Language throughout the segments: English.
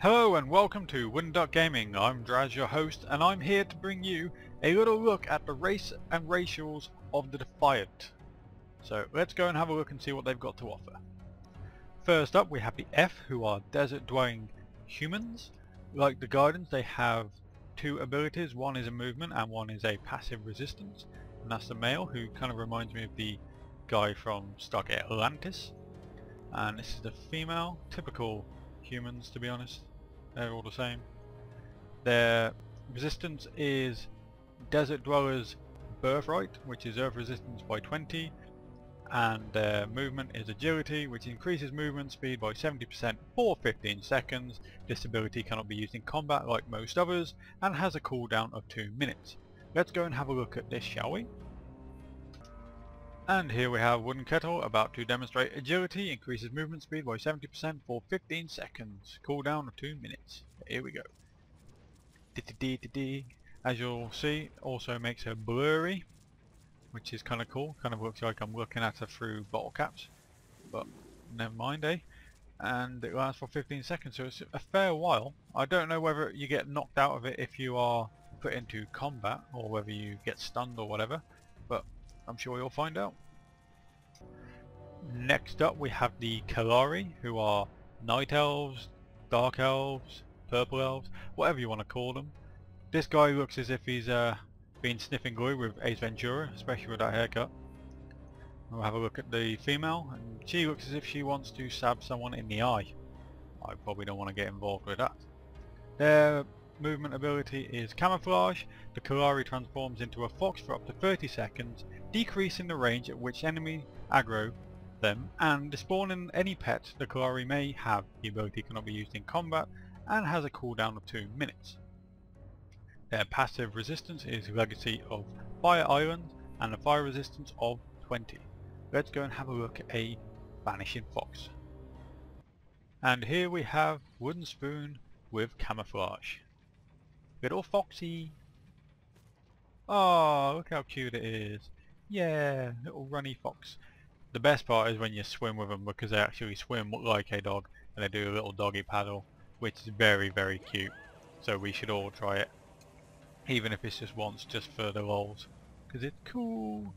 Hello and welcome to WoodenduckGaming. I'm Draz, your host, and I'm here to bring you a little look at the race and racials of the Defiant. So let's go and have a look and see what they've got to offer. First up we have the F, who are desert dwelling humans. Like the Guardians, they have two abilities. One is a movement and one is a passive resistance. And that's the male, who kind of reminds me of the guy from Stargate Atlantis. And this is the female, typical humans to be honest. They're all the same. Their resistance is Desert Dweller's Birthright, which is Earth resistance by 20, and their movement is Agility, which increases movement speed by 70% for 15 seconds. This ability cannot be used in combat like most others, and has a cooldown of 2 minutes. Let's go and have a look at this, shall we? And here we have Wooden Kettle, about to demonstrate Agility, increases movement speed by 70% for 15 seconds, cooldown of 2 minutes. Here we go. As you'll see, also makes her blurry, which is kind of cool. Kind of looks like I'm looking at her through bottle caps, but never mind, eh? And it lasts for 15 seconds, so it's a fair while. I don't know whether you get knocked out of it if you are put into combat, or whether you get stunned or whatever, but I'm sure you'll find out. Next up we have the Kalari, who are night elves, dark elves, purple elves, whatever you want to call them. This guy looks as if he's been sniffing glue with Ace Ventura, especially with that haircut. We'll have a look at the female, and she looks as if she wants to stab someone in the eye. I probably don't want to get involved with that. Their movement ability is Camouflage. The Kalari transforms into a fox for up to 30 seconds, decreasing the range at which enemy aggro them, and despawning any pet the Kalari may have. The ability cannot be used in combat and has a cooldown of 2 minutes. Their passive resistance is Legacy of Fire Island and a fire resistance of 20. Let's go and have a look at a Vanishing Fox. And here we have Wooden Spoon with Camouflage. Little Foxy! Oh, look how cute it is. Yeah, little runny fox. The best part is when you swim with them, because they actually swim like a dog and they do a little doggy paddle, which is very, very cute. So we should all try it, even if it's just once, just for the lols, because it's cool.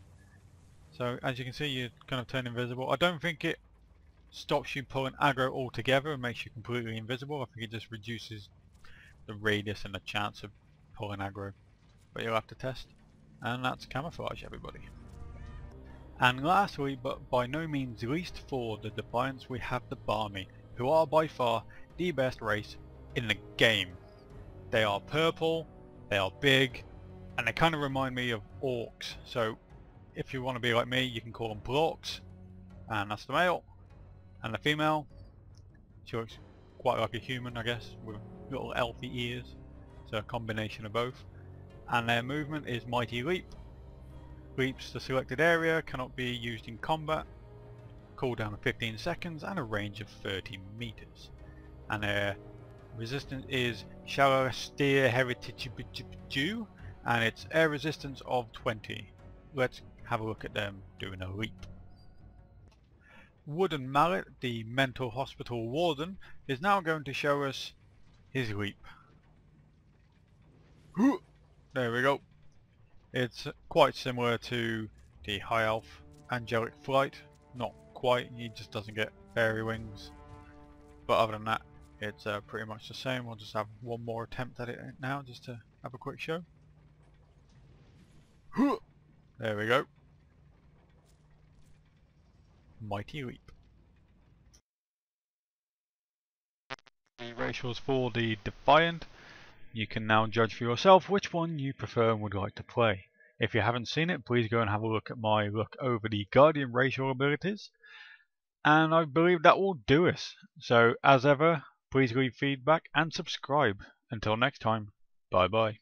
So as you can see, you kind of turn invisible. I don't think it stops you pulling aggro altogether and makes you completely invisible. I think it just reduces the radius and the chance of pulling aggro, but you'll have to test. And that's Camouflage, everybody. And lastly, but by no means least for the Defiants, we have the Barmy, who are by far the best race in the game. They are purple, they are big, and they kind of remind me of orcs. So if you want to be like me, you can call them Plorks. And that's the male. And the female, she looks quite like a human, I guess, with little elfy ears, so a combination of both. And their movement is Mighty Leap. Leaps the selected area, cannot be used in combat, cooldown of 15 seconds and a range of 30 meters. And their resistance is Shalastir Heritage Dew, and it's air resistance of 20. Let's have a look at them doing a leap. Wooden Mallet, the mental hospital warden, is now going to show us his leap. There we go. It's quite similar to the High Elf Angelic Flight. Not quite, he just doesn't get fairy wings. But other than that, it's pretty much the same. We'll just have one more attempt at it now, just to have a quick show. There we go. Mighty Leap. The racials for the Defiant. You can now judge for yourself which one you prefer and would like to play. If you haven't seen it, please go and have a look at my look over the Guardian racial abilities. And I believe that will do us. So as ever, please leave feedback and subscribe. Until next time, bye bye.